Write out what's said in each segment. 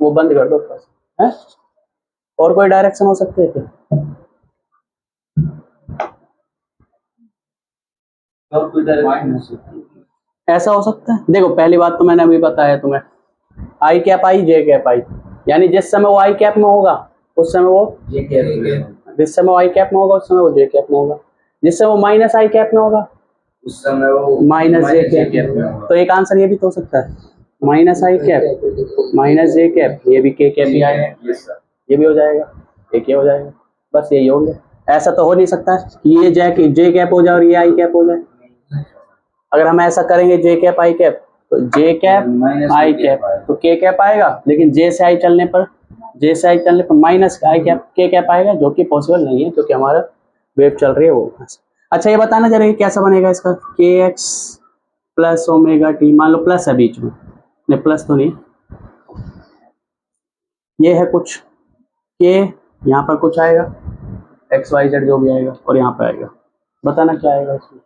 वो बंद कर दो बस है। और कोई डायरेक्शन हो सकती है क्या? और कोई डायरेक्शन हो सकती है? ऐसा हो सकता है। देखो पहली बात तो मैंने अभी बताया तुम्हें, आई कैप आई जे कैप आई, यानी जिस समय वो आई कैप में होगा उस समय वो ये क्या है? जिस समय वो आई कैप में होगा उस समय वो जे कैप में होगा, जिस समय वो माइनस आई कैप में होगा उस समय वो माइनस जे कैप में होगा। तो एक आंसर ये भी तो हो सकता है, माइनस आई कैप माइनस जे कैप, ये भी के कैप ही आएगा, ये भी हो जाएगा, एक ये हो जाएगा, बस यही हो गया। ऐसा तो हो नहीं सकता कि ये जे कैप हो जाए और ये आई कैप हो जाए। अगर हम ऐसा करेंगे जे कैप आई कैप तो जे कैप आई कैप तो के कैप आएगा, लेकिन जे से आई चलने पर माइनस आई कैप के कैप आएगा, जो कि पॉसिबल नहीं है क्योंकि हमारा वेव चल रही है वो। अच्छा ये बताना जरा कैसा बनेगा इसका, के एक्स प्लस ओमेगा टी, मान लो प्लस है बीच में, नहीं प्लस तो नहीं, ये है कुछ के, यहाँ पर कुछ आएगा एक्स वाई जेड जो भी आएगा और यहाँ पे आएगा, बताना क्या आएगा इसमें।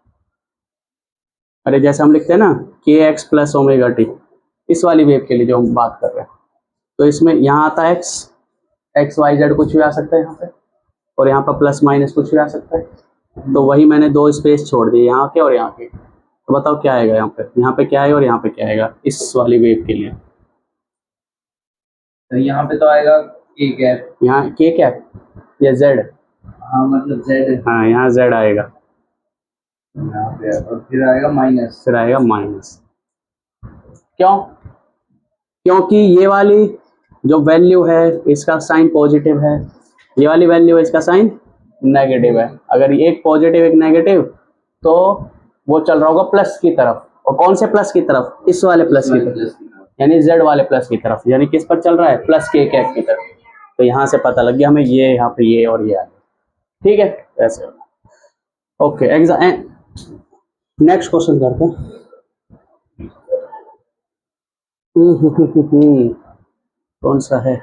अरे जैसे हम लिखते हैं ना के एक्स प्लस ओमेगा टी, इस वाली वेव के लिए जो हम बात कर रहे हैं, तो इसमें यहाँ आता है एक्स वाई जेड कुछ भी आ सकता है यहाँ पे, और यहाँ पर प्लस माइनस कुछ भी आ सकता है। तो वही मैंने दो स्पेस छोड़ दिए यहाँ के और यहाँ के, तो बताओ क्या आएगा यहाँ पे क्या आएगा और यहाँ पे क्या आएगा इस वाली वेव के लिए। तो यहाँ पे तो आएगा के कैप, यहाँ के कैप या जेड? हाँ मतलब जेड, हाँ यहाँ जेड आएगा यहाँ पे, और फिर आएगा माइनस, क्यों? क्योंकि ये वाली जो वैल्यू है इसका साइन पॉजिटिव है, ये वाली वैल्यू है इसका साइन नेगेटिव है। अगर एक पॉजिटिव एक नेगेटिव तो वो चल रहा होगा प्लस की तरफ, और कौन से प्लस की तरफ? इस वाले प्लस की तरफ, यानी जेड वाले प्लस की तरफ, यानी किस पर चल रहा है? प्लस के कैप की तरफ। तो यहाँ से पता लग गया हमें ये यहाँ पे ये और ये आ गया, ठीक है ऐसे। ओके नेक्स्ट क्वेश्चन करते हैं। कौन सा है?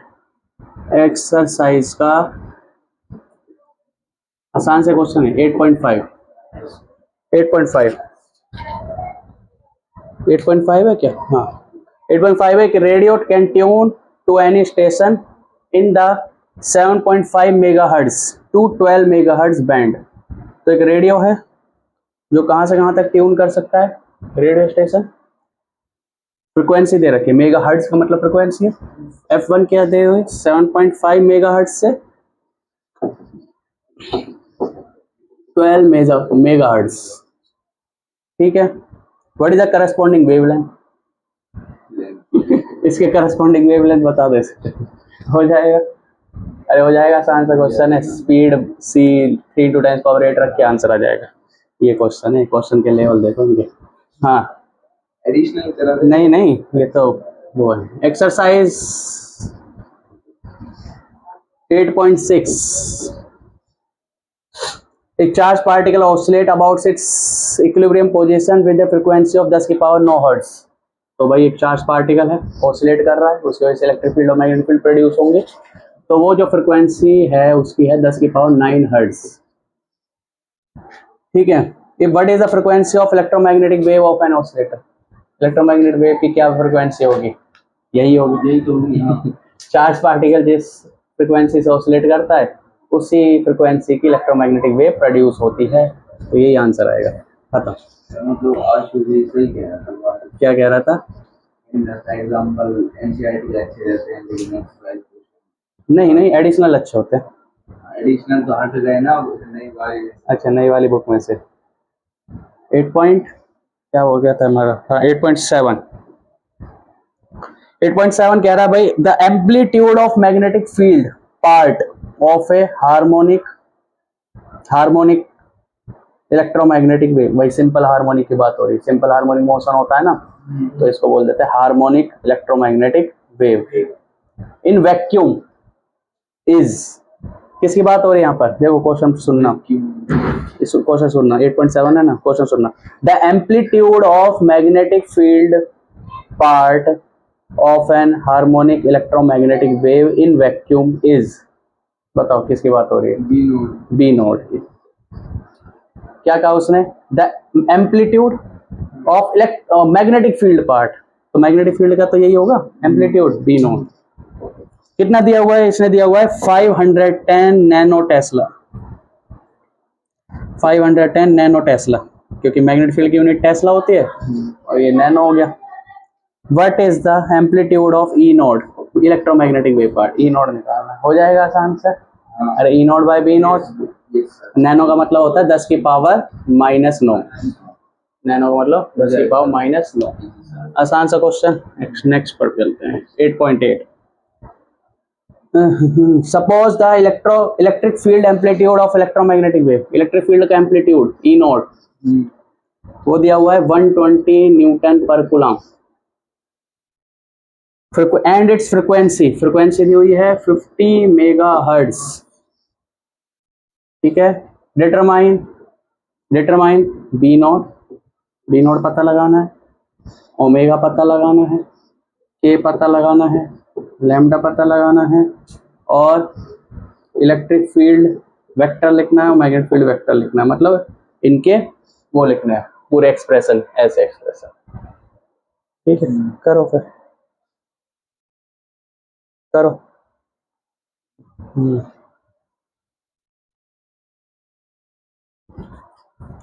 एक्सरसाइज का आसान से क्वेश्चन है 8.5 है क्या? हाँ 8.5 है कि radio can tune to any station in the 7.5 megahertz to 12 megahertz band. तो एक रेडियो है जो कहाँ से कहाँ तक ट्यून कर सकता है, रेडियो स्टेशन। फ्रिक्वेंसी दे रखी है, मेगाहर्ट्ज का मतलब फ्रिक्वेंसी है, F1 क्या दे हुए 7.5 मेगाहर्ट्ज से 12 मेगाहर्ट्ज, ठीक है। What is the corresponding wavelength? इसके करस्पॉन्डिंग वेवलेंथ बता दे सकते हो जाएगा? अरे हो जाएगा, आसान सा क्वेश्चन है, स्पीड c 3 × 10⁸ रख के आंसर आ जाएगा। ये क्वेश्चन है, क्वेश्चन के लेवल देखो इनके। हाँ एडिशनल नहीं ये तो वो है। एक्सरसाइज 8.6 एक charge particle oscillate about it's equilibrium position with the frequency of 10⁹ hertz. तो भाई एक चार्ज पार्टिकल है, ऑसिलेट कर रहा है, उसकी वजह से इलेक्ट्रिक फील्ड और मैग्नेटिक फील्ड प्रोड्यूस होंगे। तो वो जो फ्रीक्वेंसी है उसकी है 10⁹ हर्ट्ज, ठीक है। If what is the frequency of electromagnetic wave of an oscillator? Electromagnetic wave की क्या फ्रीक्वेंसी होगी? यही होगी चार्ज पार्टिकल जिस फ्रीक्वेंसी से ऑसिलेट करता है उसी फ्रीक्वेंसी की इलेक्ट्रोमैग्नेटिक वेव प्रोड्यूस होती है। तो यही आंसर आएगा। खत्म। मतलब आज सही कह रहा था। क्या कह रहा था? एग्जांपल एनसीईआरटी के अच्छे रहते हैं लेकिन नहीं एडिशनल अच्छे होते हैं। एडिशनल तो हट गए ना नई वाली। अच्छा नई वाली बुक में से 8 पॉइंट क्या हो गया था हमारा? हाँ 8.7 कह रहा है भाई the amplitude of magnetic field part of A harmonic electromagnetic wave. भाई सिंपल हार्मोनिक की बात हो रही है, सिंपल हार्मोनिक मोशन होता है ना, तो इसको बोल देते हैं harmonic electromagnetic wave in vacuum is. किसकी बात हो रही है यहाँ पर? देखो क्वेश्चन सुनना, इस क्वेश्चन सुनना, 8.7 है ना, क्वेश्चन सुनना। The amplitude of magnetic field part of an harmonic electromagnetic wave in vacuum is. बताओ किसकी बात हो रही है? बी नोड की। क्या कहा उसने? The amplitude of magnetic field part, तो मैग्नेटिक फील्ड का तो यही होगा एम्पलीट्यूड, बी नोड। कितना दिया हुआ है, इसने दिया हुआ है 510 नैनो टेस्ला, 510 नैनो टेस्ला, क्योंकि मैग्नेटिक फील्ड की यूनिट टेस्ला होती है और ये नैनो हो गया। What is the amplitude of E naught, electromagnetic wave part, E naught निकालना है। हो जाएगा आसान से। अरे E naught by B naught, nano का मतलब होता है 10 की पावर माइनस 9, नैनो का मतलब 10 की पावर माइनस 9। आसान सा क्वेश्चन। नेक्स्ट पर चलते हैं 8.8। Suppose the electric field amplitude of electromagnetic wave, electric field का एम्पलीट्यूड ई नोड वो दिया हुआ है 120 न्यूटन पर coulomb, and its frequency, frequency दी हुई है 50 मेगाहर्ट्ज। ठीक है, determine, determine B naught, B naught पता लगाना है, ओमेगा पता लगाना है, के पता लगाना है, लैम्डा पता लगाना है, और इलेक्ट्रिक फील्ड वेक्टर लिखना है और मैग्नेटिक फील्ड वेक्टर लिखना है, मतलब इनके वो लिखना है पूरे एक्सप्रेशन, ऐसे एक्सप्रेशन। ठीक है, करो फिर करो।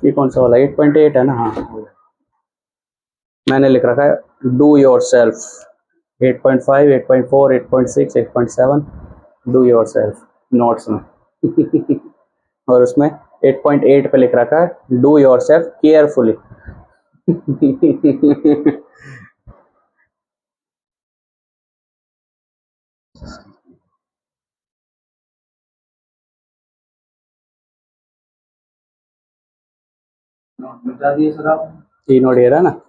ये कौन सा वाला 8.8 है ना? हाँ, मैंने लिख रखा है do your self 8.5, 8.4, 8.6, 8.7 do your self notes में और उसमें 8.8 पे लिख रखा है do your self carefully note मिटा दिए सर आप। ई नोट ये रहा ना।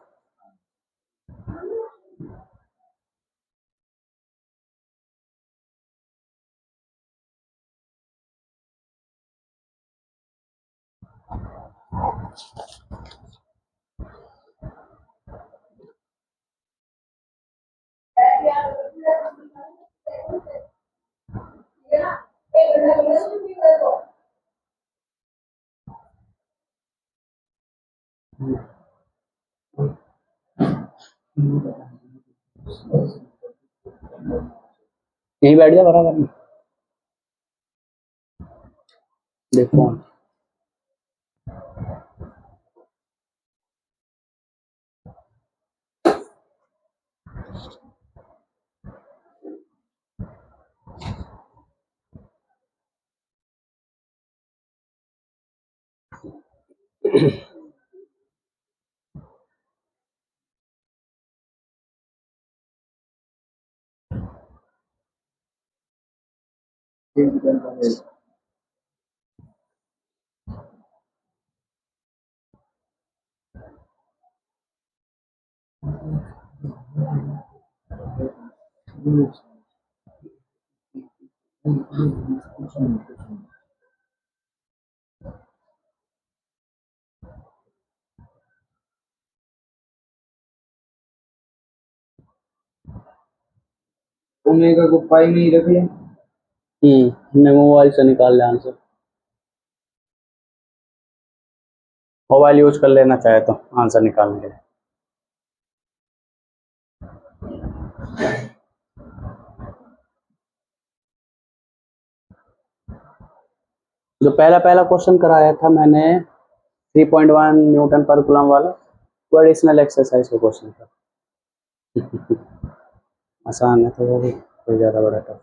यहीं बैठ जा बराबर में, देखो। ओमेगा को पाई में ही रखिए। मैं मोबाइल से निकाल ले आंसर, मोबाइल यूज कर लेना चाहे तो आंसर निकालने के लिए। जो पहला पहला क्वेश्चन कराया था मैंने 3.1 न्यूटन पर कूलम वाला, वो एडिशनल एक्सरसाइज का क्वेश्चन था। आसान है तो वो भी, कोई ज़्यादा बड़ा टफ।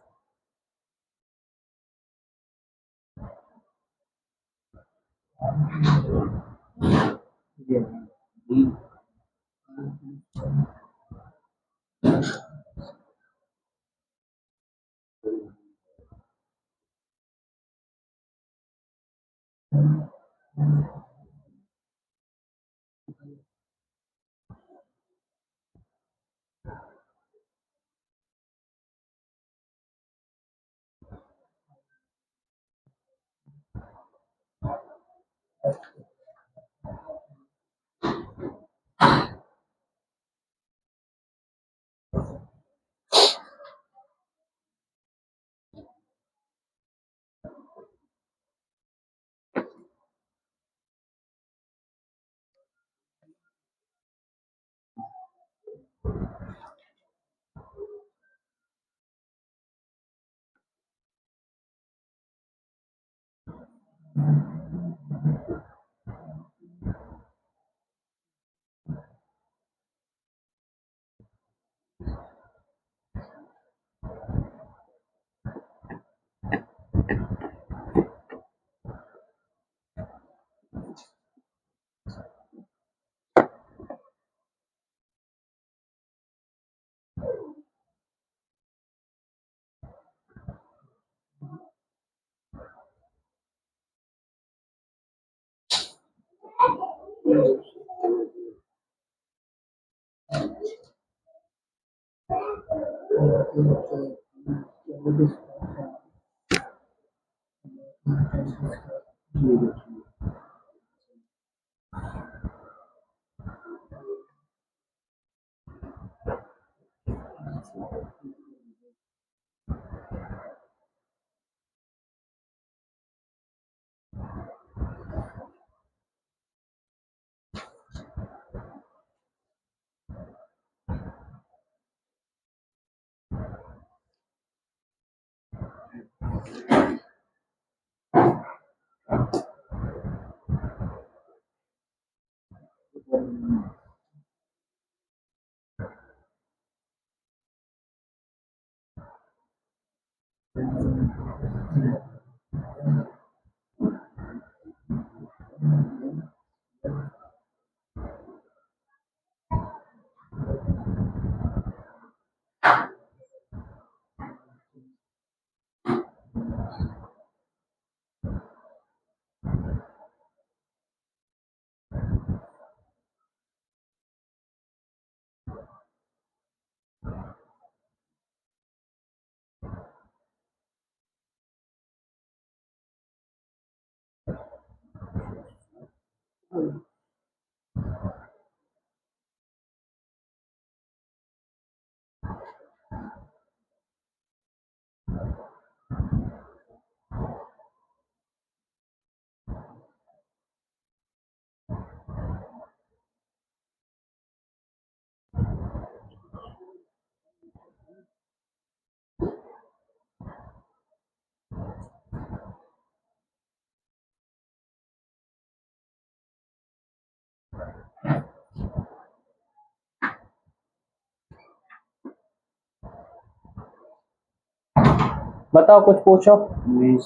बताओ, कुछ पूछो,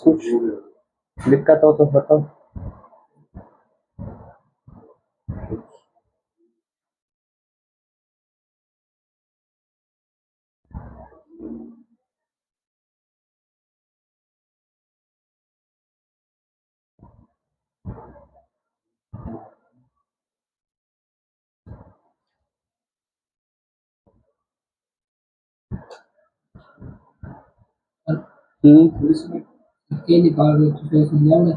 कुछ दिक्कत हो तो बताओ। इसमें के निकाल रहे हो तो फिर समझाओगे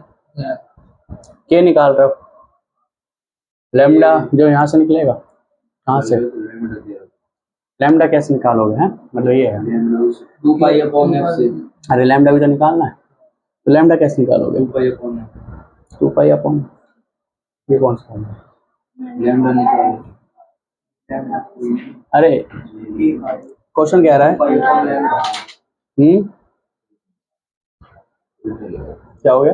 क्या निकाल रहे हो? लैम्डा जो यहाँ से निकलेगा, कहाँ से? लैम्डा कैसे निकालोगे? हैं, मतलब ये है 2 पाई अपॉन एफ से। अरे लैम्डा भी तो निकालना है, तो लैम्डा कैसे निकालोगे? 2 pi upon F. 2 pi upon, ये कौन सा है? लैम्डा निकालो। अरे क्वेश्चन क्या रहा है? क्या हो गया?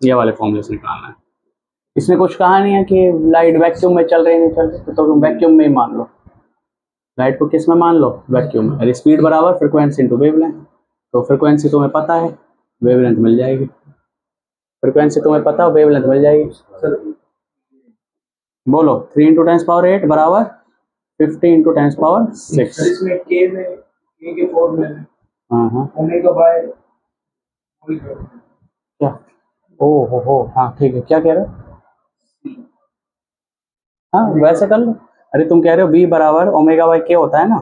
ये वाले फॉर्मूले से निकालना है। इसमें कुछ कहा नहीं है कि लाइट वैक्यूम में चल रही नहीं चल रही, तो तुम वैक्यूम में ही मान लो। लाइट को किस में मान लो? वैक्यूम में। अरे स्पीड बराबर फ्रिक्वेंसी इंटू वेवलेंथ, तो फ्रिक्वेंसी तुम्हें पता है, वेवलेंथ मिल जाएगी। फ्रिक्वेंसी तुम्हें पता है, वेवलेंथ मिल जाएगी। बोलो 3 × 10⁸ बराबर 50 × 10⁶। इसमें के के फॉर्म में हाँ ओमेगा बाय क्या? ओ हो हाँ ठीक है, क्या कह रहे हो? हाँ वैसे कर लो। अरे तुम कह रहे हो v बराबर ओमेगा बाय के होता है ना,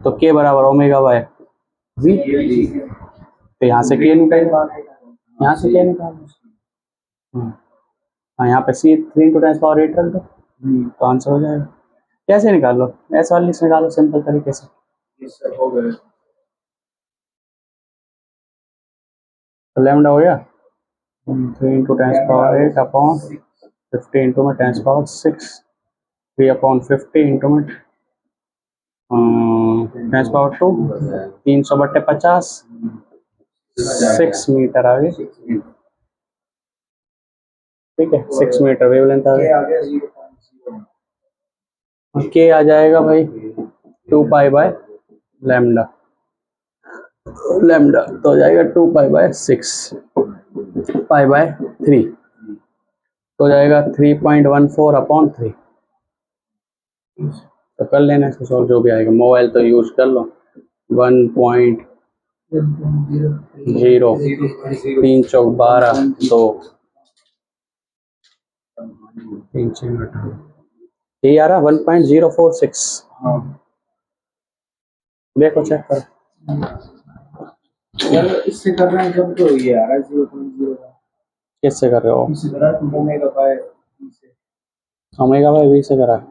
तो k बराबर ओमेगा बाय v, तो यहाँ से k निकाल, यहाँ से k निकाल। हाँ यहाँ पे 3 × 10⁸ रख दो, तो आंसर हो जाएगा। कैसे निकाल लो? ऐसे वाली से निकालो सिंपल तरीके से। हो गए। तो लैम्डा हो गया 3 × 10⁸ अपॉन 50 इंटू में 10⁶, 3 अपॉन 50 इंटू में 10⁻², 300/50, 6 मीटर आ गए, ठीक है 6 मीटर वेवलेंथ आ गई। के आ जाएगा भाई 2 पाई बाय लैम्डा, लैम्डा तो हो जाएगा 2 पाई बाय 6 पाई बाय 3 तो हो जाएगा 3.14 अपॉन 3। तो कर लेना इसको सॉल्व, जो भी आएगा। मोबाइल तो यूज कर लो। 1.0 3 चौक 12 2 3 ये आ रहा 1.046। देखो चेक करो, इससे कर रहे हैं जब तो ये आ रहा है 0.0 किससे कर रहे हो? इससे कर रहा है ओमेगा बाय से। ओमेगा बाय वी से करा है।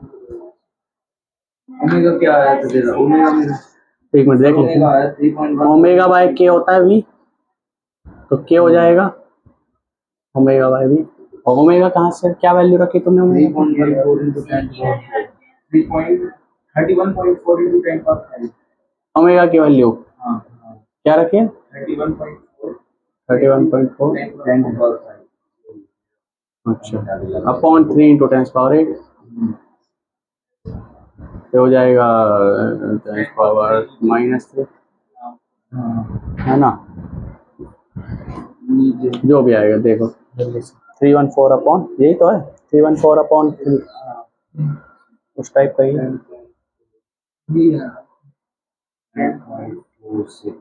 ओमेगा क्या आया था तेरा? ओमेगा में एक मिनट देख ओमेगा लेते आया 3.1 हैं। ओमेगा बाय के होता है वी, तो के हो जाएगा ओमेगा बाय वी। और ओमेगा कहाँ से क्या वैल्यू रखी तुमने? 3.14 into 10 power 3.31.4 into 10 power 5। Omega की वैल्यू हाँ क्या रखी है? 31.4 31.4। 10 power 5। अच्छा, अपॉन 3 इंटू 10 पावर 8 तो हो जाएगा 10 पावर -3, है ना? जो भी आएगा देखो 314 अपॉन, यही तो है 314 अपॉन 3, उस टाइप का ही है। 10.46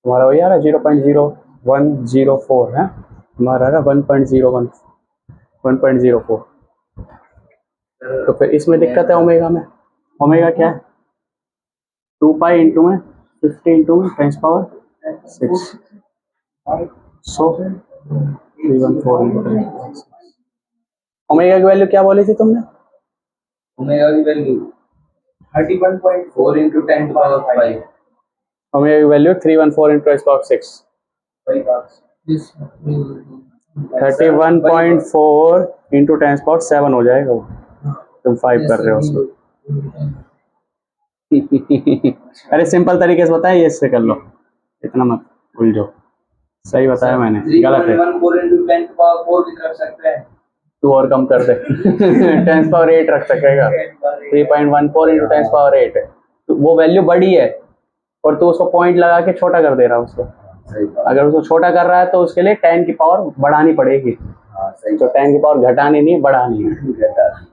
हमारा वही आ रहा है 0.0104 है, हमारा आ रहा 1.04। तो फिर इसमें दिक्कत है ओमेगा में। ओमेगा क्या है? 2 पाई इंटू में 50 इंटू में 10 पावर 6 सो 314 इंटू 10 पावर 6। ओमेगा की वैल्यू क्या बोली थी तुमने? ओमेगा की वैल्यू 31.4 into 10 power 5। ओमेगा की value 314 into 10 power 6 31.4 into 10 power 7 हो जाएगा वो। तुम 5 कर रहे हो उसको। अरे सिंपल तरीके से बताया, ये इससे कर लो, इतना मत उलझो। सही बताया मैंने, गलत है। 3.14 into 10 power 4 भी रख सकते हैं। तू और कम कर दे 10 पावर 8 रख सकेगा। 3.14 इंटू 10 पावर 8 है, तो वो वैल्यू बड़ी है और तू उसको पॉइंट लगा के छोटा कर दे रहा है उसको। अगर उसको छोटा कर रहा है तो उसके लिए 10 की पावर बढ़ानी पड़ेगी। तो 10 की पावर घटानी नहीं, बढ़ानी है।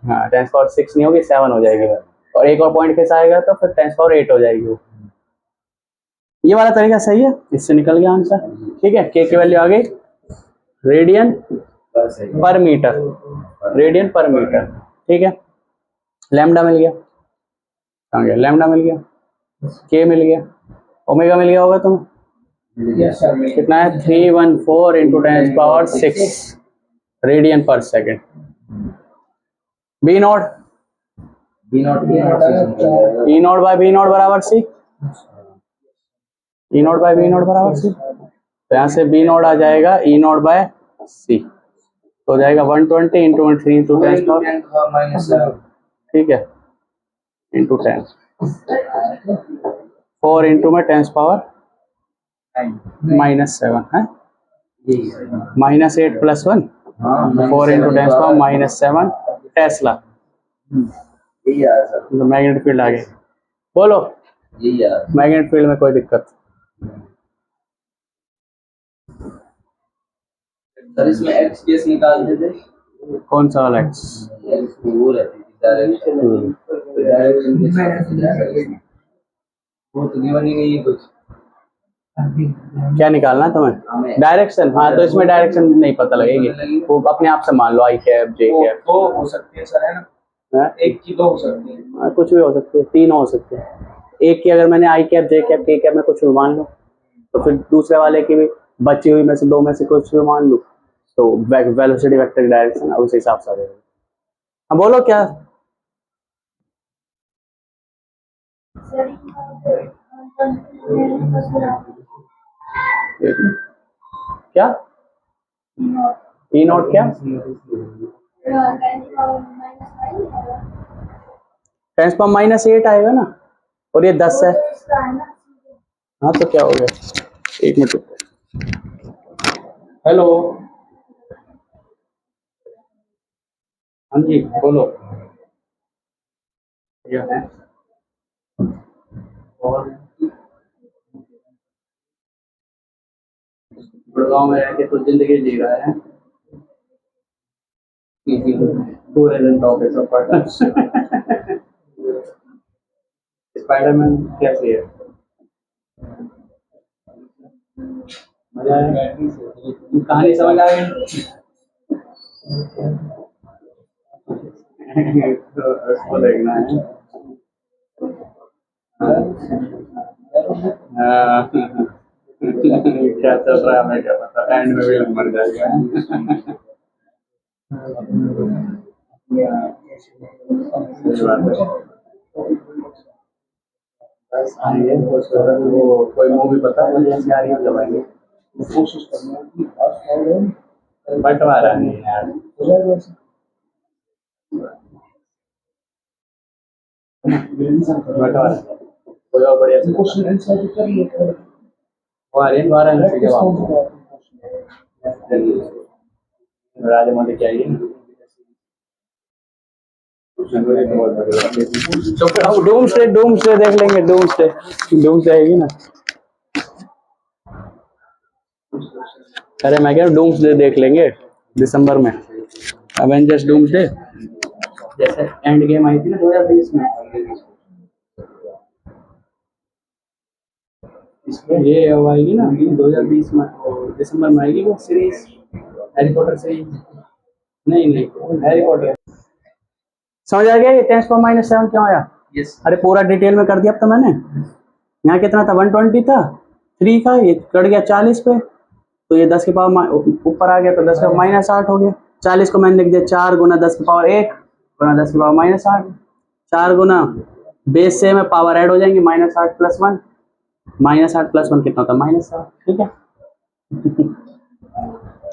हाँ 10 पावर 6 नहीं होगी, 7 हो जाएगी। और एक और पॉइंट कैसा आएगा तो फिर 10 पावर 8 हो जाएगी वो। ये वाला तरीका सही है, इससे निकल गया आंसर। ठीक है, के की वैल्यू आ गई रेडियन पर मीटर, रेडियन पर मीटर। ठीक है, लैम्डा मिल गया, कहाँ गया? लैम्डा मिल गया, के मिल गया, ओमेगा मिल गया होगा तुम्हें। कितना है? 314 into 10 power 6 radian per second. B naught E naught by B naught बराबर सी, E naught by B naught बराबर सी। तो यहाँ से बी नॉट आ जाएगा ई नॉट बाय सी, तो हो जाएगा 120 इंटू 3 इंटू 10 पावर, ठीक है, इंटू 10 4 इंटू में 10 पावर -7 है, -8 + 1 4 इंटू 10 पावर -7 टेस्ला। तो मैग्नेटिक फील्ड आ गई। बोलो मैग्नेटिक फील्ड में कोई दिक्कत? सर इसमें एक्स केस निकाल देते। कौन सा वाला एक्स? वो रहती थी डायरेक्शन वो तो नहीं बनी गई कुछ। क्या निकालना है तुम्हें? डायरेक्शन। हाँ तो इसमें डायरेक्शन नहीं पता लगेगी, वो अपने आप से मान लो आई कैप जे कैप। तो हो सकती है सर, है ना? एक की तो हो सकती है। कुछ भी हो सकती है, 3 हो सकते हैं। एक की अगर मैंने आई कैप जे कैप के कैप में कुछ भी मान लो, तो फिर दूसरे वाले की भी बची हुई में से 2 में से कुछ भी मान लो, तो वेलोसिटी वेक्टर डायरेक्शन उस हिसाब से आ जाएगा। हाँ बोलो क्या? क्या ई नॉट क्या? टेंस पावर -8 आएगा ना, और ये 10 है। हाँ तो क्या हो गया, एक मिनट। हेलो, हाँ जी बोलो। क्या है और गुड़गांव में रह के तो जिंदगी जी रहा है, पूरे दिन तो ऑफिस में पढ़ स्पाइडरमैन कैसी है, मजा आया, कहानी समझ आ गई। तो उसको देखना है। हाँ। क्या चल रहा है हमें क्या पता, एंड में विलन मर जाएगा। सही बात है। बस आएंगे वो कोई मूवी पता है बढ़िया सी आ रही है जब आएंगे। कोशिश करना बंटवारा नहीं यार, बंटवारा कोई और बढ़िया सी वो आ रही है वाराणसी के वहाँ राजमौली की आएगी। डूम्सडे देख लेंगे, डूम्सडे आएगी ना। अरे मैं कह रहा हूँ डूम्सडे देख लेंगे दिसंबर में, एवेंजर्स डूम्सडे, जैसे एंड गेम आई थी ना 2020 में, इसमें ये अब आएगी ना 2020 में, दिसंबर में आएगी वो सीरीज, हैरी पॉटर सीरीज। नहीं हैरी पॉटर। समझ आ गया ये टेंस पावर -7 क्यों आया? यस। अरे पूरा डिटेल में कर दिया अब तो मैंने। यहाँ कितना था, 120 था, 3 का ये कट गया 40 पे, तो ये 10 के पावर ऊपर आ गया तो 10 के पावर -8 हो गया। 40 को मैंने लिख दिया 4 गुना 10 के पावर 1 गुना 10 के पावर -8, 4 गुना बेस से में पावर ऐड हो जाएंगे, -8 + 1, -8 + 1 कितना था, -7। ठीक है।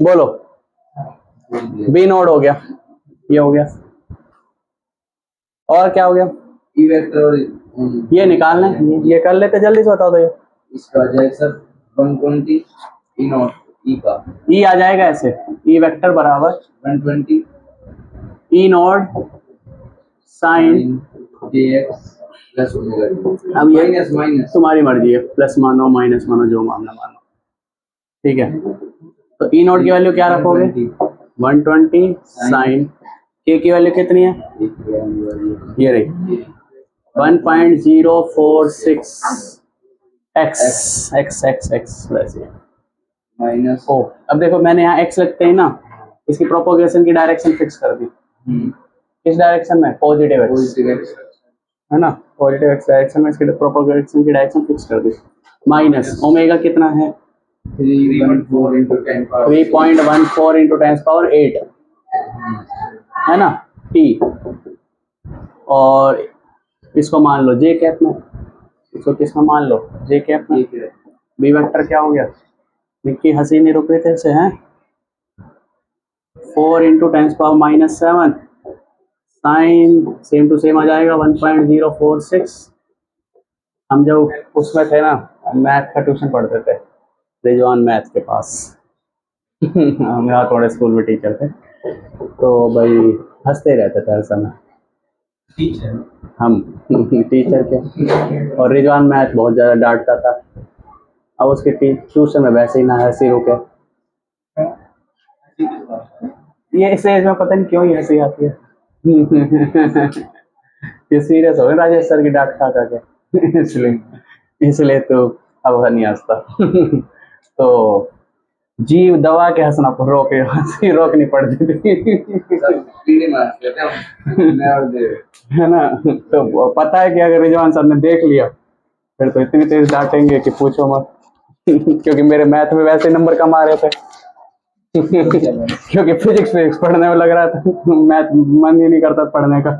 बोलो, बी नोड हो गया, ये हो गया, और क्या हो गया, ई वेक्टर ये निकालना है, ये कर लेते जल्दी से, बताओ तो ये इसका आ जाएगा सर 120 ई नॉट ई का ई आ जाएगा ऐसे, ई वेक्टर बराबर 120 E naught sine jx plus omega. अब ये माइनस तुम्हारी मर्जी है, प्लस मानो माइनस मानो जो मानना मानो, ठीक है। तो ई नॉट की वैल्यू क्या रखोगे, 120 साइन, के की वैल्यू कितनी है, ये रही 1.046 x वैसे माइनस ओ। अब देखो मैंने यहाँ x लगते ही ना, इसकी प्रोपोगेशन की डायरेक्शन फिक्स कर दी, किस डायरेक्शन में, पॉजिटिव x है ना, पॉजिटिव x डायरेक्शन में इसकी प्रोपोगेशन की डायरेक्शन फिक्स कर दी। माइनस ओमेगा कितना है, 3.14 into 10 power 3.14 into 10⁻8 है ना, t, और इसको मान लो j कैप में, इसको किसमें मान लो, j कैप में। बी वेक्टर क्या हो गया, निक्की हंसी नहीं रुक रहे थे से हैं, 4 into 10⁻7 sine same to same आ जाएगा 1.046। हम जब उसमें थे ना, मैथ का ट्यूशन पढ़ते थे रिजवान मैथ के पास, हम यहाँ थोड़े स्कूल में टीचर थे, तो भाई हंसते रहते थे हर समय टीचर, हम टीचर के, और रिजवान मैथ बहुत ज़्यादा डांटता था। अब उसके ट्यूशन में वैसे ही ना हंसी रुके, ये इस एज में पता नहीं क्यों ही हंसी आती है। ये सीरियस हो गए राजेश सर की डांट खा के, इसलिए तो अब नहीं हंसता। तो जीव दवा के हंसना रोके, हंसी रोकनी पड़ती थी। है ना, तो पता है कि अगर रिजवान सर ने देख लिया फिर तो इतनी तेज डांटेंगे कि पूछो मत। क्योंकि मेरे मैथ में वैसे नंबर कम आ रहे थे, क्योंकि फिजिक्स पढ़ने में लग रहा था, मैथ मन ही नहीं करता पढ़ने का।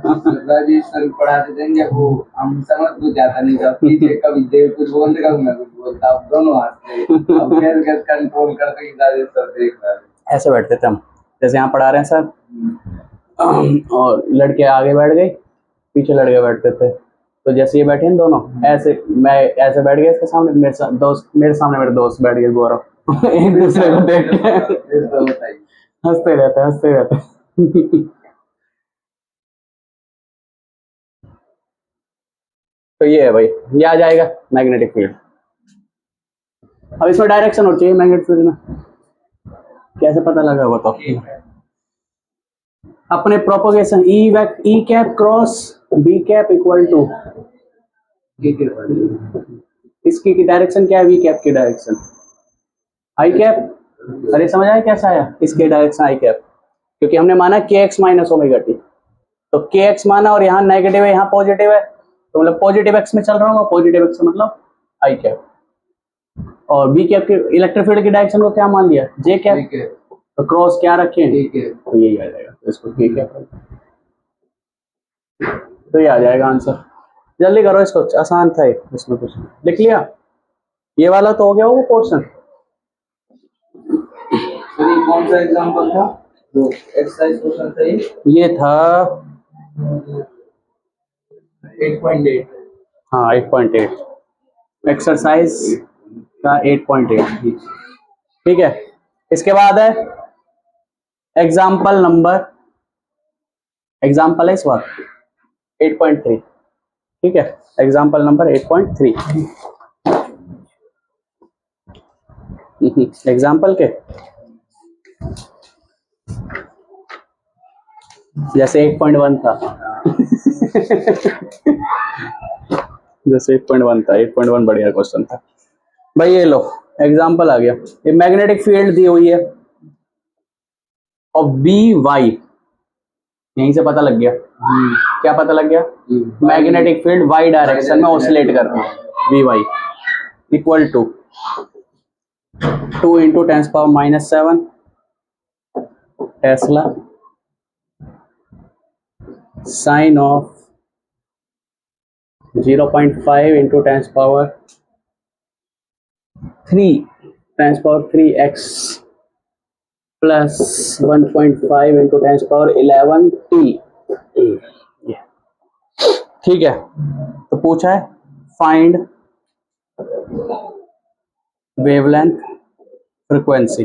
राजेश सर पढ़ाते थे जब वो हम समझ कुछ जाता नहीं था, पीछे कभी देव कुछ बोलते कभी मैं कुछ बोलता, अब दोनों हंसते, अब कैसे कंट्रोल करते कि राजेश सर देख रहा है। ऐसे बैठते थे हम, जैसे यहाँ पढ़ा रहे हैं सर, और लड़के आगे बैठ गए, पीछे लड़के बैठते थे। तो जैसे ये बैठे हैं दोनों, ऐसे मैं ऐसे बैठ गया इसके सामने, मेरे सामने मेरे दोस्त बैठ गए गौरव। एक दूसरे को देख के हंसते रहते। तो ये है भाई, ये आ जाएगा मैग्नेटिक फील्ड। अब इसमें डायरेक्शन होनी चाहिए मैग्नेटिक फील्ड में, कैसे पता लगा बताओ? अपने propagation E cap cross B cap equal to, इसकी की डायरेक्शन क्या है? वी कैप की डायरेक्शन आई कैप। अरे समझ आया कैसा आया? इसके डायरेक्शन आई कैप, क्योंकि हमने माना के एक्स माइनस ओमेगा टी, तो के एक्स माना और यहाँ नेगेटिव है यहाँ पॉजिटिव है, तो मतलब पॉजिटिव एक्स में चल रहा होगा, पॉजिटिव एक्स मतलब आई कैप। और बी कैप की इलेक्ट्रिक फील्ड की डायरेक्शन को क्या मान लिया? जे कैप, तो क्रॉस क्या रखें? तो यही आ जाएगा, तो इसको के कैप, तो ये आ जाएगा आंसर। जल्दी करो इसको, आसान था ये, इसमें कुछ लिख लिया। ये वाला तो हो गया वो पोर्शन। कौन सा एग्जांपल था जो एक्सरसाइज क्वेश्चन था? ये था 8.8। हाँ 8.8, एक्सरसाइज का 8.8। ठीक है, इसके बाद है एग्जाम्पल नंबर, एग्जाम्पल है इस बार 8.3। ठीक है, एग्जाम्पल नंबर 8.3। एग्जाम्पल के जैसे 8.1 था जैसे 8.1 था, 8.1 बढ़िया क्वेश्चन था भाई। ये लो एग्जाम्पल आ गया, ये मैग्नेटिक फील्ड दी हुई है और बी वाई, यहीं से पता लग गया। क्या पता लग गया? मैग्नेटिक फील्ड वाई डायरेक्शन में ऑसिलेट कर रहा है, B y equal to 2 into 10⁻⁻7 tesla sine of 0.5 into 10⁻3 x plus 1.5 into 10⁻11 t। ठीक है, तो पूछा है फाइंड वेवलेंथ फ्रीक्वेंसी,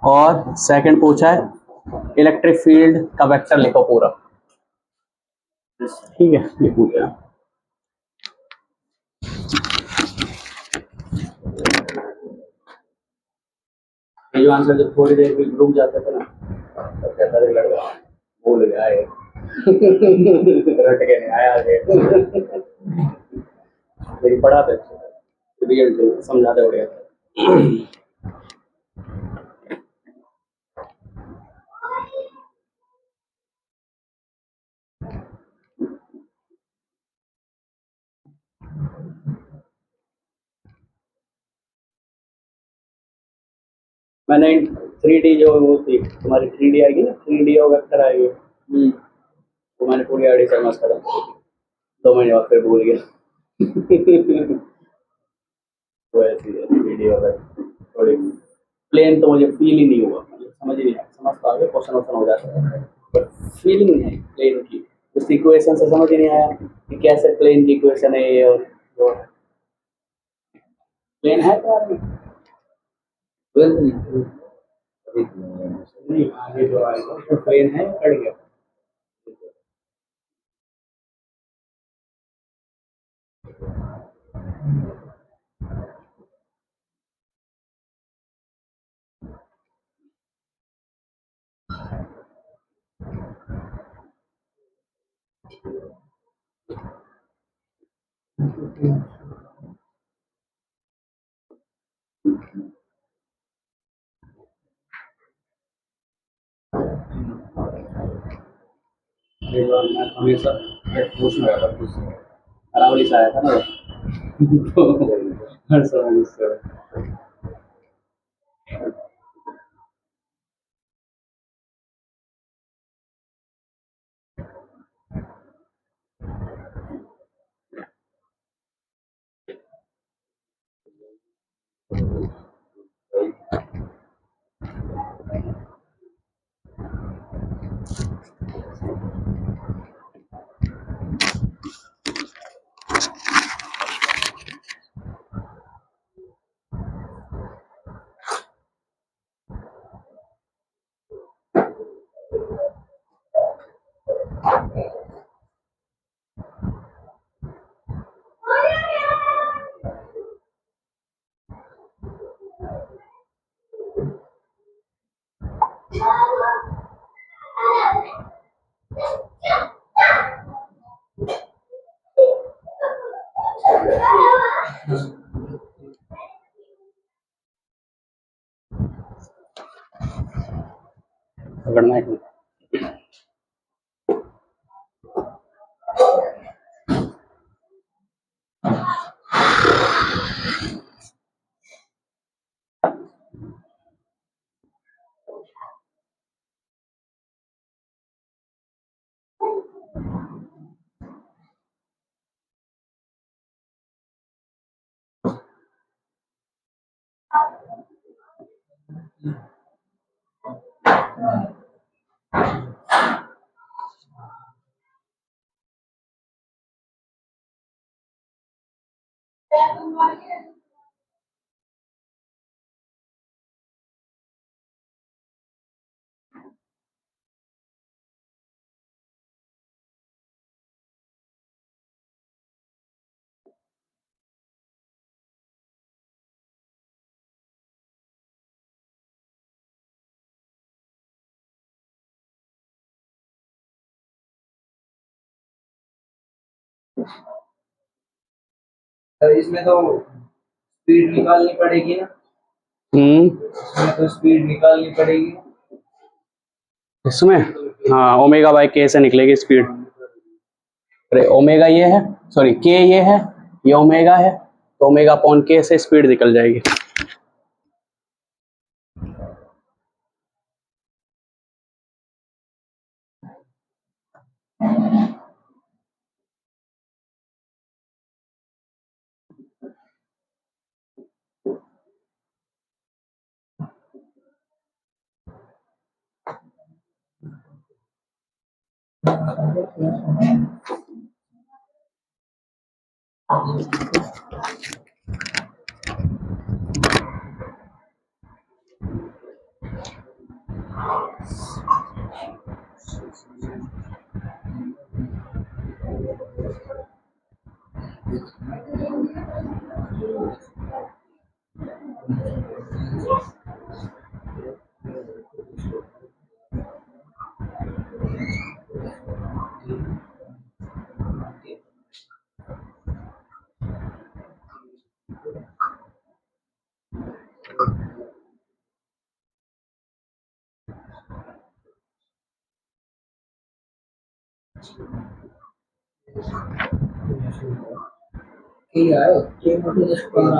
और सेकंड पूछा है इलेक्ट्रिक फील्ड का वेक्टर लिखो पूरा। ठीक है, ये पूछा है। ये जो आंसर जब थोड़ी देर भी रुक जाते थे ना, तो कहता था लड़का भूल गया है रट के नहीं आया लेकिन पढ़ाते रिजल्ट समझाते बढ़िया। मैंने 3D जो वो थी तुम्हारी 3D आएगी ना, 3D और वेक्टर आएगी, तो मैंने पूरी आईडी से मस्त करा, 2 महीने बाद फिर भूल गया। तो ऐसी है 3D और वेक्टर, थोड़ी प्लेन तो मुझे फील ही नहीं हुआ, समझ ही नहीं आया, समझ तो आ गया क्वेश्चन वोश्चन हो जाता है, बट फीलिंग नहीं है प्लेन की, उस इक्वेशन से समझ ही नहीं आया कि कैसे प्लेन की इक्वेशन है ये, और प्लेन है तो नहीं आगे जो आएगा उसमें प्लेन है, कट गया। मैं हमेशा पूछने वाला कुछ अरावली से आया था ना तो हर समय गुस्से पकड़ना है। सर इसमें तो स्पीड निकालनी पड़ेगी ना, इसमें तो स्पीड निकालनी पड़ेगी। इसमें हाँ ओमेगा बाई के से निकलेगी स्पीड। अरे ओमेगा ये है, सॉरी के ये है, ये ओमेगा है, तो ओमेगा अपॉन के से स्पीड निकल जाएगी। ठीक है ये मोटे स्क्वायर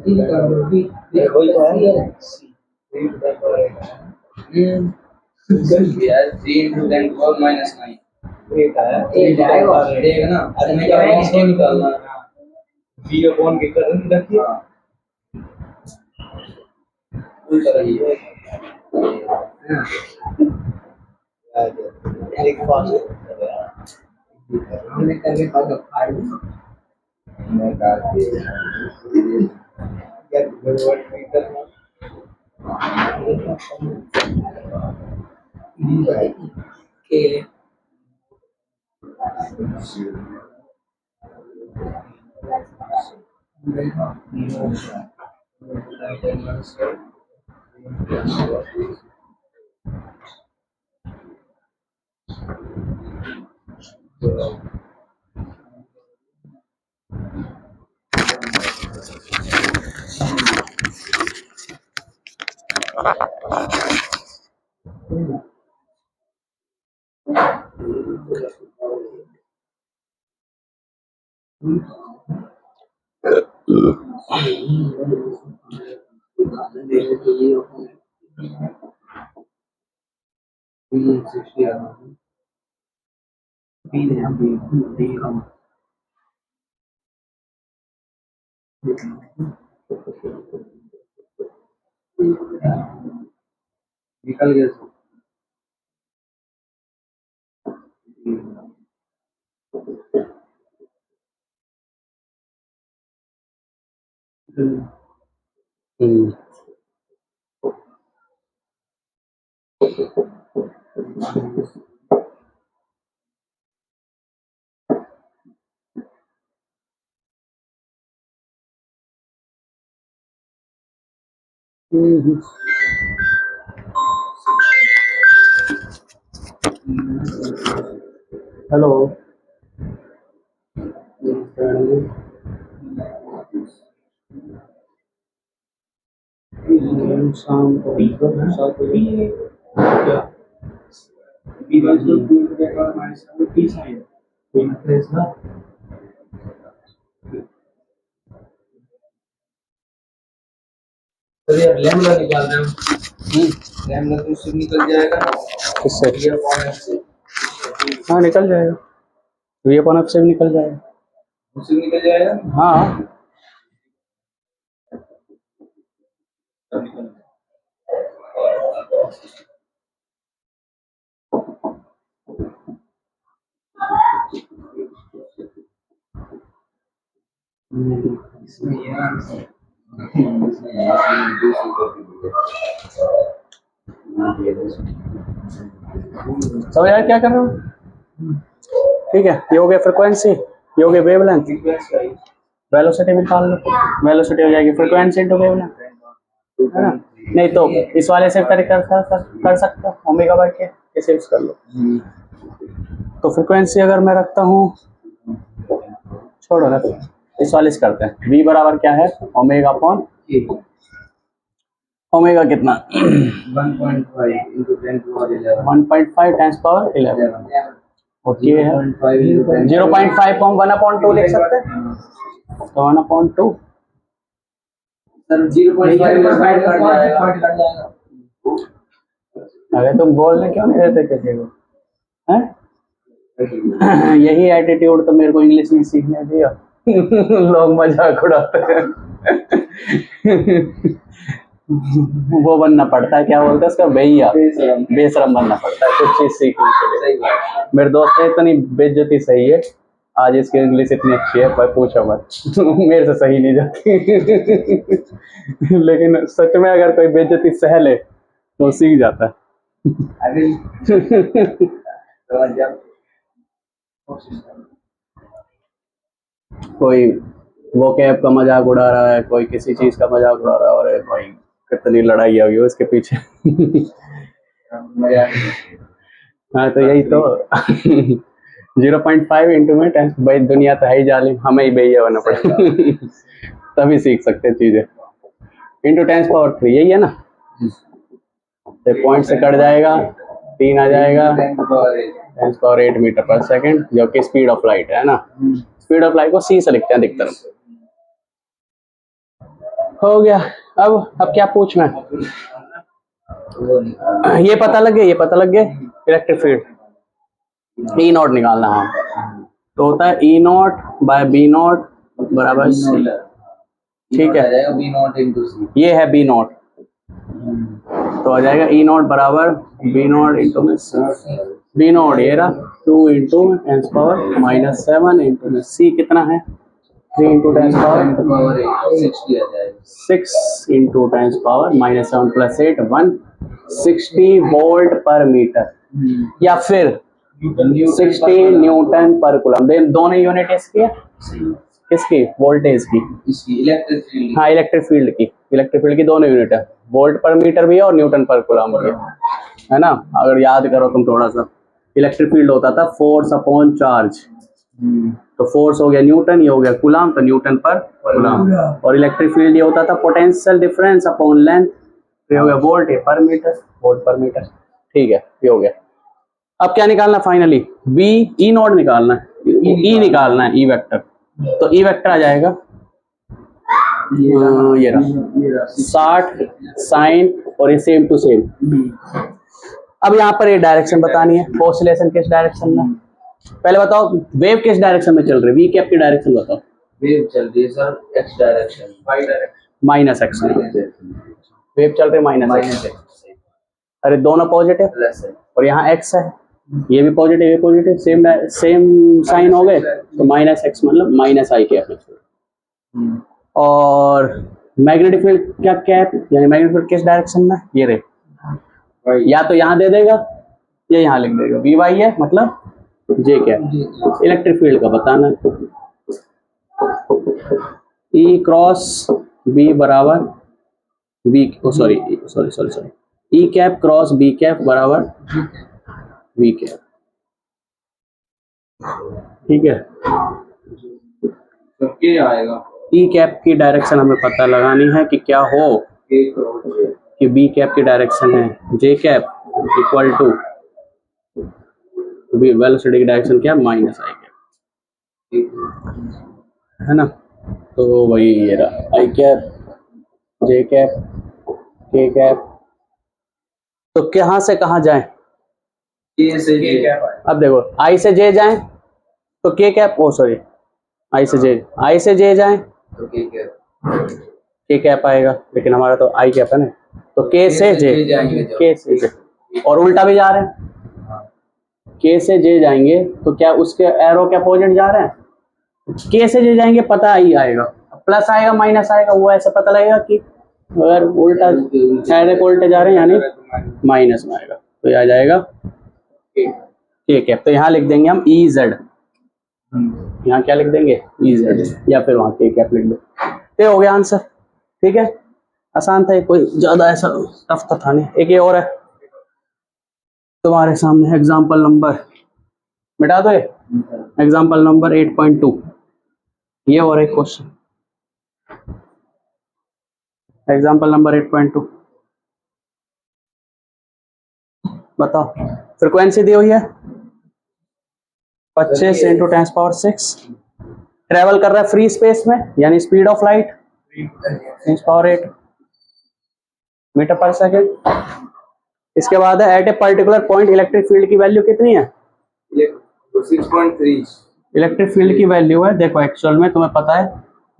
तीन कर दो भी वही तो है यार 3 into 10 4 minus 9 एक आएगा देगा ना। अरे मैं क्या इसको निकालना b अपॉन के कर रखिए। हां कोई तरह ही है एक पास हमने करके पास फाड़ मैं काट के गेट गड़बड़ नहीं करना। के निकल गया सब। हम्म हेलो शाम को तो यार लैम्बडा निकाल रहे हो। लैम्बडा तो उससे निकल जाएगा किससे? ये अपॉन से। हाँ निकल जाएगा, वी अपॉन एफ से भी निकल जाएगा। उससे निकल जाएगा। हाँ सब निकल जाएगा। इसमें ये ना समझ आया क्या कर रहे हो? ठीक है, ये हो गया फ्रिक्वेंसी, ये हो गया वेवलेंथ। वेलोसिटी निकाल लो, वेलोसिटी हो जाएगी फ्रिक्वेंसी इनटू वेवलेंथ, है ना? नहीं तो इस वाले से तरीका कर सकते हो, ओमेगा बाई के, इसे यूज कर लो। तो फ्रिक्वेंसी अगर मैं रखता हूँ, छोड़ो ना, इस वाले से करते हैं। v बराबर क्या है, ओमेगा अपॉन ओमेगा कितना 1.5 into 10 to power 11 1.5 times power 11 okay है। 0.5 0.5 को हम 1/2 लिख सकते हैं, तो 1/2 सर 0.5 में साइड कट जाएगा। अरे तुम बोलने क्यों नहीं देते किसी को, हैं? यही एटीट्यूड तो मेरे को इंग्लिश नहीं सीखने दिया। लोग मजाक उड़ाते हैं। वो बनना पड़ता है, क्या बोलते हैं उसका, भैया बेशरम बनना पड़ता है कुछ चीज सीखने के लिए। मेरे दोस्त ने इतनी बेइज्जती सही है आज, इसकी इंग्लिश इतनी अच्छी है पर पूछो मत। मेरे से सही नहीं जाती। लेकिन सच में अगर कोई बेइज्जती सह ले तो सीख जाता है। अरे कोई वो कैब का मजाक उड़ा रहा है, कोई किसी चीज का मजाक उड़ा रहा है, और भाई कितनी लड़ाई हुई है उसके पीछे। हाँ तो यही तो। 0.5 इंटू में 10, भाई दुनिया तो है ही जालिम, हमें ही भैया होना पड़ेगा। तभी सीख सकते हैं चीजें। इंटू 10 पावर 3 यही है ना, तो पॉइंट से कट जाएगा, 3 आ जाएगा, 10 पावर 8 मीटर पर सेकंड, जो कि स्पीड ऑफ लाइट है ना। स्पीड ऑफ लाइट को सी से लिखते हैं अधिकतर। हो गया। अब क्या पूछना है, ये पता लग गया, ये पता लग गया इलेक्ट्रिक फील्ड ई नॉट निकालना। हाँ तो होता है ई नॉट बाय बी नॉट बराबर सी, ठीक है। ये है बी नॉट, तो आ जाएगा ई नॉट बराबर बी नॉट इंटू में सी। बी नॉट ये रहा 2 इंटू 10 पावर माइनस 7 इंटू में सी कितना है 3 into 10 power 6 into 10 power minus 7 plus 8 160 volt पर मीटर, या फिर 60 न्यूटन पर कूलम। दोनों यूनिट इसकी है, किसकी, वोल्टेज की, इलेक्ट्रिक फील्ड। हाँ इलेक्ट्रिक फील्ड की, इलेक्ट्रिक फील्ड की दोनों यूनिट है, वोल्ट पर मीटर भी है और न्यूटन पर कूलम भी है ना। अगर याद करो तुम थोड़ा सा, इलेक्ट्रिक फील्ड होता था फोर्स अपॉन चार्ज, तो फोर्स हो गया न्यूटन, ये हो गया कूलम, तो न्यूटन पर कूलम। और इलेक्ट्रिक फील्ड ये होता था पोटेंशियल डिफरेंस अपॉन लेंथ, ये हो गया वोल्ट पर मीटर, वोल्ट पर मीटर, ठीक है ये हो गया। अब क्या निकालना फाइनली, बी ई नॉट निकालना है, ई निकालना है, ई वेक्टर। तो ई वेक्टर आ जाएगा ये रहा 60 साइन और ये सेम टू सेम। अब यहाँ पर ये डायरेक्शन बतानी है, ऑसिलेशन किस डायरेक्शन में, पहले बताओ वेव किस डायरेक्शन में चल रही है, वी कैप की डायरेक्शन बताओ। वेव चल रही है sir x direction, y direction, minus x, wave चल रही माइनस माइनस एक्स। अरे दोनों पॉजिटिव प्लस है। और यहाँ एक्स है, ये भी पॉजिटिव ये पॉजिटिव, सेम साइन हो गए, तो माइनस एक्स मतलब माइनस आई कैप। और मैग्नेटिक फील्ड क्या कैप, यानी मैग्नेटिक फील्ड किस डायरेक्शन में, ये रे, या तो यहाँ दे देगा या यहाँ लिख देगा, वी वाई है मतलब जे कैप। इलेक्ट्रिक फील्ड का बताना है, ई क्रॉस बी बराबर बी, सॉरी ई कैप क्रॉस बी कैप बराबर वी कैप। ठीक है, तो क्या आएगा? ई कैप की डायरेक्शन हमें पता लगानी है कि क्या हो, के क्रॉस जे। कि बी कैप की डायरेक्शन है जे कैप इक्वल टू वेलोसिटी की डायरेक्शन क्या, माइनस आई कैप, है ना। तो वही ये रहा आई कैप जे कैप के कैप। तो कहाँ से कहाँ जाएं, के से जे कैप आएगा। अब देखो आई से जे जाएं तो के कैप, ओ सॉरी आई से जे जाएं तो के कैप, के कैप आएगा, लेकिन हमारा तो आई कैप है ना, तो के से जे जाएंगे जब। के से जे, और उल्टा भी जा रहे हैं, के से जे जाएंगे तो क्या उसके एरो के अपोजिट जा रहे हैं, के से जे जाएंगे पता ही आएगा, प्लस आएगा माइनस आएगा, वो ऐसा पता लगेगा कि अगर उल्टा डायरेक्ट उल्टे जा रहे हैं यानी माइनस में आएगा, तो ये आ जाएगा के कैप। तो यहाँ लिख देंगे हम ई जेड, यहाँ क्या लिख देंगे ई जेड, या फिर वहाँ के कैप लिख दो, ये हो गया आंसर। ठीक है, आसान था, कोई ज्यादा ऐसा टफ तो था नहीं। एक ये और है तुम्हारे सामने, एग्जाम्पल नंबर, मिटा दो ये, एग्जाम्पल नंबर 8.2, ये और एक क्वेश्चन, एग्जाम्पल नंबर 8.2 बताओ। फ्रिक्वेंसी दी हुई है 25 × 10⁻⁶, ट्रेवल कर रहा है फ्री स्पेस में, यानी speed of light 10⁸ metre per second. इसके बाद है at a particular point electric field की वैल्यू कितनी है, 6.3 इलेक्ट्रिक फील्ड की वैल्यू है, देखो एक्चुअल में तुम्हें पता है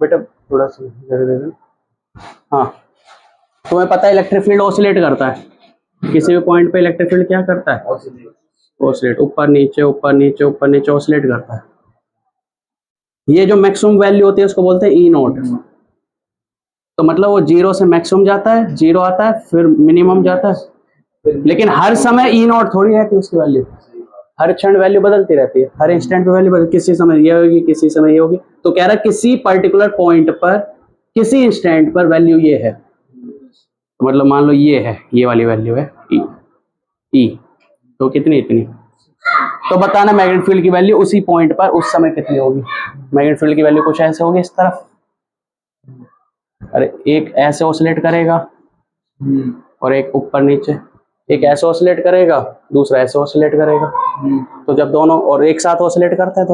बेटा, थोड़ा सा जगह दे देना, हाँ तुम्हें पता है इलेक्ट्रिक फील्ड ऑसिलेट करता है, किसी भी पॉइंट पे इलेक्ट्रिक फील्ड क्या करता है, ऑसिलेट, ऊपर नीचे ऊपर नीचे ऊपर नीचे ऑसिलेट करता है। ये जो मैक्सिमम वैल्यू होती है उसको बोलते हैं ई नॉट, तो मतलब वो जीरो से मैक्सिमम जाता है, जीरो आता है फिर मिनिमम जाता है, लेकिन हर समय ई नॉट थोड़ी रहती है उसकी वैल्यू, हर क्षण वैल्यू बदलती रहती है, हर इंस्टेंट पे वैल्यू बदल, किसी समय ये होगी किसी समय ये होगी, तो कह रहा है किसी पर्टिकुलर पॉइंट पर किसी इंस्टेंट पर वैल्यू ये है, तो मतलब मान लो ये है, ये वाली वैल्यू है ई, तो कितनी इतनी, तो बताना मैग्नेटिक फील्ड की वैल्यू उसी पॉइंट पर उस समय कितनी होगी। मैग्नेटिक फील्ड की वैल्यू कुछ ऐसे होगी इस तरफ, अरे एक ऐसे ऑसिलेट करेगा और एक ऊपर नीचे, एक ऐसे ऑसिलेट करेगा दूसरा ऐसे ऑसिलेट करेगा, तो जब दोनों और एक साथ ऑसिलेट करते हैं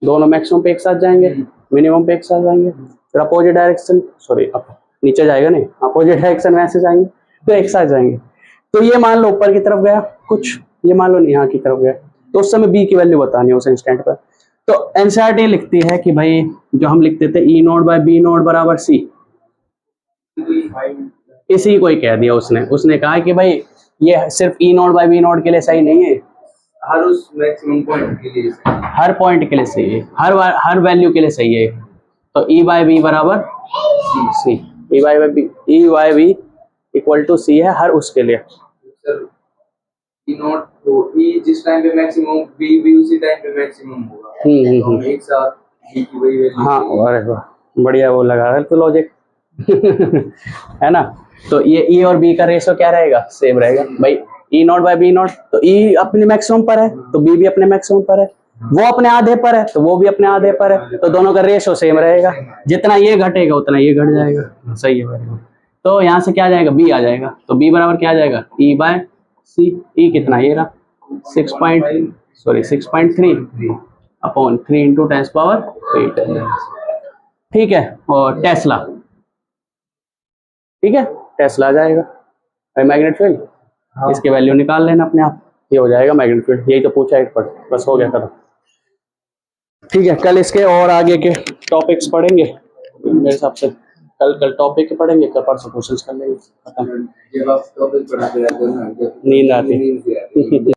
दोनों मैक्सिमम पे एक साथ जाएंगे, मिनिमम पे एक साथ जाएंगे, फिर अपोजिट डायरेक्शन, सॉरी नीचे जाएगा नहीं, अपोजिट डायरेक्शन में ऐसे जाएंगे तो एक साथ जाएंगे। तो ये मान लो ऊपर की तरफ गया कुछ, ये मान लो यहाँ की तरफ गया, तो उस समय बी की वैल्यू बतानी है उस इंस्टेंट पर। तो एनसीईआरटी लिखती है कि भाई जो हम लिखते थे ई नॉट बाय बी नॉट बराबर सी, इसी को ही कह दिया उसने कहा कि भाई ये सिर्फ ई नॉट बाय बी नॉट के लिए सही नहीं है, हर उस मैक्सिमम पॉइंट के लिए, हर पॉइंट के लिए सही है, हर वैल्यू के लिए सही है। तो ई बाय बी बराबर सी, E by B equal to C है हर उसके लिए। सर ई नॉट तो ई जिस टाइम पे मैक्सिमम बी भी उसी टाइम पे मैक्सिमम होगा, एक साथ बी की वही वैल्यू। हाँ अरे वाह बढ़िया वो लगा है तो लॉजिक है ना। तो ये ई और बी का रेशो क्या रहेगा, सेम रहेगा भाई, ई नॉट बाय बी नॉट, तो ई अपने मैक्सिमम पर है तो बी भी अपने मैक्सिमम पर है, वो अपने आधे पर है तो वो भी अपने आधे पर है, तो दोनों का रेशो सेम रहेगा, जितना ये घटेगा उतना ये घट जाएगा। सही है भाई, तो यहाँ से क्या आ जाएगा बी आ जाएगा, तो बी बराबर क्या आ जाएगा ई बाय सी, ई कितना ये रहा 6.3 अपॉन 3 × 10⁸। ठीक है, और टेस्ला, ठीक है टेस्ला आ जाएगा भाई मैग्नेट फील्ड, इसकी वैल्यू निकाल लेना अपने आप, ये हो जाएगा मैग्नेट फील्ड, यही तो पूछा एक पर, बस हो गया खत्म। ठीक है, कल इसके और आगे के टॉपिक्स पढ़ेंगे मेरे हिसाब से। कल टॉपिक पढ़ेंगे, कल परसों क्वेश्चंस कर लेंगे, खत्म। जब आप टॉपिक पढ़ाते रहते हो ना, जब नींद आती। नींद से आती है।